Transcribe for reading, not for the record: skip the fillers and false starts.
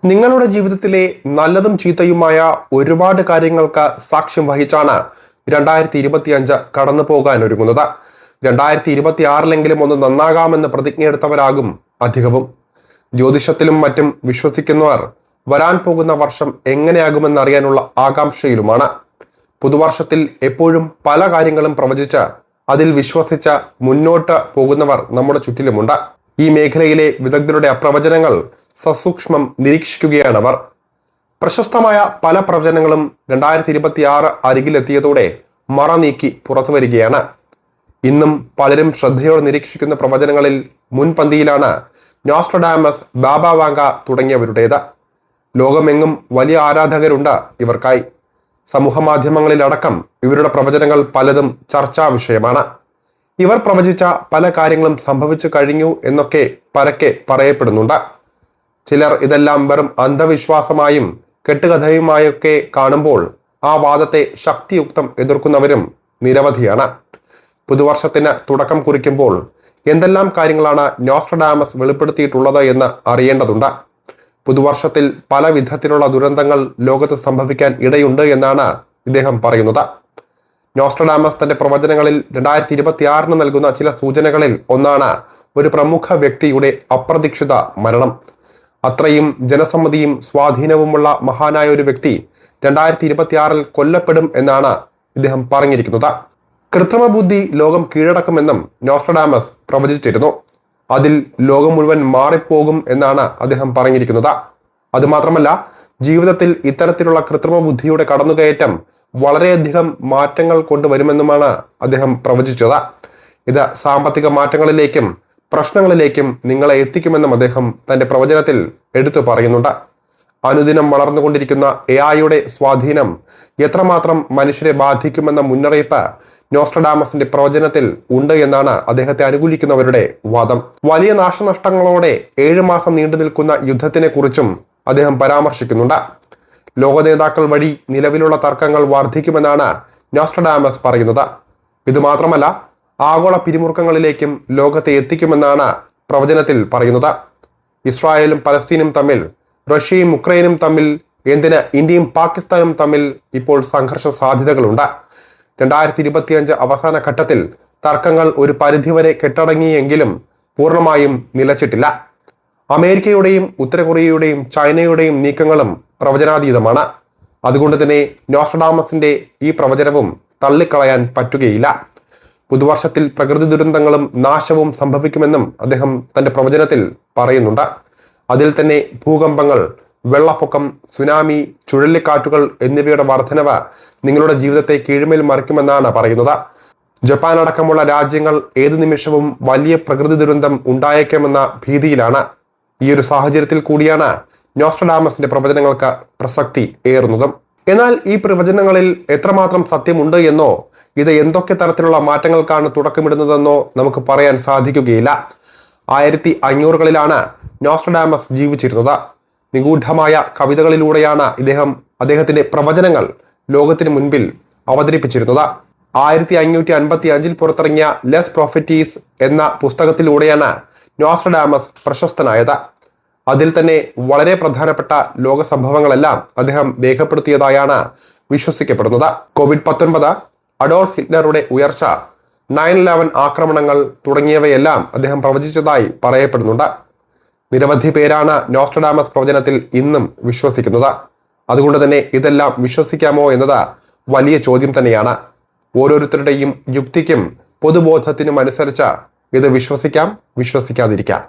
നിങ്ങളുടെ ജീവിതത്തിലെ നല്ലതും ചീത്തയുമായ ഒരുപാട് കാര്യങ്ങൾക്ക് സാക്ഷ്യം വഹിച്ചാണ് 2025 കടന്നു പോകാൻ ഒരുങ്ങുന്നത്. 2026 ഒന്ന് നന്നാകാമെന്ന് പ്രതിജ്ഞയെടുത്തവരാകും അധികവും. ജ്യോതിഷത്തിലും മറ്റും വിശ്വസിക്കുന്നവർ വരാൻ പോകുന്ന വർഷം എങ്ങനെയാകുമെന്ന് അറിയാനുള്ള ആകാംക്ഷയിലുമാണ്. പുതുവർഷത്തിൽ എപ്പോഴും പല കാര്യങ്ങളും പ്രവചിച്ച് അതിൽ വിശ്വസിച്ച് മുന്നോട്ട് പോകുന്നവർ നമ്മുടെ ചുറ്റിലുമുണ്ട്. ഈ മേഖലയിലെ വിദഗ്ധരുടെ പ്രവചനങ്ങൾ സസൂക്ഷ്മം നിരീക്ഷിക്കുകയാണവർ. പ്രശസ്തമായ പല പ്രവചനങ്ങളും 2026 അരികിലെത്തിയതോടെ മറ നീക്കി പുറത്തു വരികയാണ്. ഇന്നും പലരും ശ്രദ്ധയോടെ നിരീക്ഷിക്കുന്ന പ്രവചനങ്ങളിൽ മുൻപന്തിയിലാണ് നോസ്ട്രഡാമസ്, ബാബ വാങ്ക തുടങ്ങിയവരുടേത്. ലോകമെങ്ങും വലിയ ആരാധകരുണ്ട് ഇവർക്കായി. സമൂഹ മാധ്യമങ്ങളിലടക്കം ഇവരുടെ പ്രവചനങ്ങൾ പലതും ചർച്ചാ വിഷയമാണ്. ഇവർ പ്രവചിച്ച പല കാര്യങ്ങളും സംഭവിച്ചു കഴിഞ്ഞു എന്നൊക്കെ പരക്കെ പറയപ്പെടുന്നുണ്ട്. ചിലർ ഇതെല്ലാം വെറും അന്ധവിശ്വാസമായും കെട്ടുകഥയുമായൊക്കെ കാണുമ്പോൾ ആ വാദത്തെ ശക്തിയുക്തം എതിർക്കുന്നവരും നിരവധിയാണ്. പുതുവർഷത്തിന് തുടക്കം കുറിക്കുമ്പോൾ എന്തെല്ലാം കാര്യങ്ങളാണ് നോസ്ട്രഡാമസ് വെളിപ്പെടുത്തിയിട്ടുള്ളത് എന്ന് അറിയേണ്ടതുണ്ട്. പുതുവർഷത്തിൽ പല വിധത്തിലുള്ള ദുരന്തങ്ങൾ ലോകത്ത് സംഭവിക്കാൻ ഇടയുണ്ട് എന്നാണ് ഇദ്ദേഹം പറയുന്നത്. നോസ്ട്രഡാമസ് തന്റെ പ്രവചനങ്ങളിൽ 2026 നൽകുന്ന ചില സൂചനകളിൽ ഒന്നാണ് ഒരു പ്രമുഖ വ്യക്തിയുടെ അപ്രതീക്ഷിത മരണം. അത്രയും ജനസമ്മതിയും സ്വാധീനവുമുള്ള മഹാനായ ഒരു വ്യക്തി 2026 കൊല്ലപ്പെടും എന്നാണ് ഇദ്ദേഹം പറഞ്ഞിരിക്കുന്നത്. കൃത്രിമ ബുദ്ധി ലോകം കീഴടക്കുമെന്നും നോസ്ട്രഡാമസ് പ്രവചിച്ചിരുന്നു. അതിൽ ലോകം മുഴുവൻ മാറിപ്പോകും എന്നാണ് അദ്ദേഹം പറഞ്ഞിരിക്കുന്നത്. അതുമാത്രമല്ല, ജീവിതത്തിൽ ഇത്തരത്തിലുള്ള കൃത്രിമ ബുദ്ധിയുടെ കടന്നുകയറ്റം വളരെയധികം മാറ്റങ്ങൾ കൊണ്ടുവരുമെന്നുമാണ് അദ്ദേഹം പ്രവചിച്ചത്. ഇത് സാമ്പത്തിക മാറ്റങ്ങളിലേക്കും പ്രശ്നങ്ങളിലേക്കും നിങ്ങളെ എത്തിക്കുമെന്നും അദ്ദേഹം തന്റെ പ്രവചനത്തിൽ എടുത്തു പറയുന്നുണ്ട്. അനുദിനം വളർന്നുകൊണ്ടിരിക്കുന്ന AI സ്വാധീനം എത്രമാത്രം മനുഷ്യരെ ബാധിക്കുമെന്ന മുന്നറിയിപ്പ് നോസ്ട്രഡാമസിന്റെ പ്രവചനത്തിൽ ഉണ്ട് എന്നാണ് അദ്ദേഹത്തെ അനുകൂലിക്കുന്നവരുടെ വാദം. വലിയ നാശനഷ്ടങ്ങളോടെ 7 മാസം നീണ്ടു നിൽക്കുന്ന യുദ്ധത്തിനെ കുറിച്ചും അദ്ദേഹം പരാമർശിക്കുന്നുണ്ട്. ലോക നേതാക്കൾ വഴി നിലവിലുള്ള തർക്കങ്ങൾ വർദ്ധിക്കുമെന്നാണ് നോസ്ട്രഡാമസ് പറയുന്നത്. ഇതുമാത്രമല്ല, ആഗോള പിരിമുറുക്കങ്ങളിലേക്കും ലോകത്തെ എത്തിക്കുമെന്നാണ് പ്രവചനത്തിൽ പറയുന്നത്. ഇസ്രായേലും പലസ്തീനും തമ്മിൽ, റഷ്യയും ഉക്രൈനും തമ്മിൽ, എന്തിന് ഇന്ത്യയും പാകിസ്ഥാനും തമ്മിൽ ഇപ്പോൾ സംഘർഷ സാധ്യതകളുണ്ട്. 2025 അവസാന ഘട്ടത്തിൽ തർക്കങ്ങൾ ഒരു പരിധിവരെ കെട്ടടങ്ങിയെങ്കിലും പൂർണ്ണമായും നിലച്ചിട്ടില്ല. അമേരിക്കയുടെയും ഉത്തര കൊറിയയുടെയും ചൈനയുടെയും നീക്കങ്ങളും പ്രവചനാതീതമാണ്. അതുകൊണ്ട് തന്നെ നോസ്ട്രഡാമസിന്റെ ഈ പ്രവചനവും തള്ളിക്കളയാൻ പറ്റുകയില്ല. പുതുവർഷത്തിൽ പ്രകൃതി ദുരന്തങ്ങളും നാശവും സംഭവിക്കുമെന്നും അദ്ദേഹം തന്റെ പ്രവചനത്തിൽ പറയുന്നുണ്ട്. അതിൽ തന്നെ ഭൂകമ്പങ്ങൾ, വെള്ളപ്പൊക്കം, സുനാമി, ചുഴലിക്കാറ്റുകൾ എന്നിവയുടെ വർധനവ് നിങ്ങളുടെ ജീവിതത്തെ കീഴ്മേൽ മറിക്കുമെന്നാണ് പറയുന്നത്. ജപ്പാൻ അടക്കമുള്ള രാജ്യങ്ങൾ ഏതു നിമിഷവും വലിയ പ്രകൃതി ദുരന്തം ഉണ്ടായേക്കാമെന്ന ഭീതിയിലാണ്. ഈ ഒരു സാഹചര്യത്തിൽ കൂടിയാണ് നോസ്ട്രഡാമസിന്റെ പ്രവചനങ്ങൾക്ക് പ്രസക്തി ഏറുന്നതും. എന്നാൽ ഈ പ്രവചനങ്ങളിൽ എത്രമാത്രം സത്യമുണ്ട് എന്നോ ഇത് എന്തൊക്കെ തരത്തിലുള്ള മാറ്റങ്ങൾക്കാണ് തുടക്കമിടുന്നതെന്നോ നമുക്ക് പറയാൻ സാധിക്കുകയില്ല. 1500കളിലാണ് നോസ്ട്രഡാമസ് ജീവിച്ചിരുന്നത്. നിഗൂഢമായ കവിതകളിലൂടെയാണ് അദ്ദേഹത്തിന്റെ പ്രവചനങ്ങൾ ലോകത്തിന് മുൻപിൽ അവതരിപ്പിച്ചിരുന്നത്. 1555 പുറത്തിറങ്ങിയ ലെസ് പ്രൊഫറ്റീസ് എന്ന പുസ്തകത്തിലൂടെയാണ് നോസ്ട്രഡാമസ് പ്രശസ്തനായത്. അതിൽ തന്നെ വളരെ പ്രധാനപ്പെട്ട ലോക സംഭവങ്ങളെല്ലാം അദ്ദേഹം രേഖപ്പെടുത്തിയതായാണ് വിശ്വസിക്കപ്പെടുന്നത്. COVID-19, അഡോൾഫ് ഹിറ്റ്ലറുടെ ഉയർച്ച, 9/11 ആക്രമണങ്ങൾ തുടങ്ങിയവയെല്ലാം അദ്ദേഹം പ്രവചിച്ചതായി പറയപ്പെടുന്നുണ്ട്. നിരവധി പേരാണ് നോസ്ട്രഡാമസ് പ്രവചനത്തിൽ ഇന്നും വിശ്വസിക്കുന്നത്. അതുകൊണ്ട് തന്നെ ഇതെല്ലാം വിശ്വസിക്കാമോ എന്നത് വലിയ ചോദ്യം തന്നെയാണ്. ഓരോരുത്തരുടെയും യുക്തിക്കും പൊതുബോധത്തിനും അനുസരിച്ച് ഇത് വിശ്വസിക്കാം, വിശ്വസിക്കാതിരിക്കാം.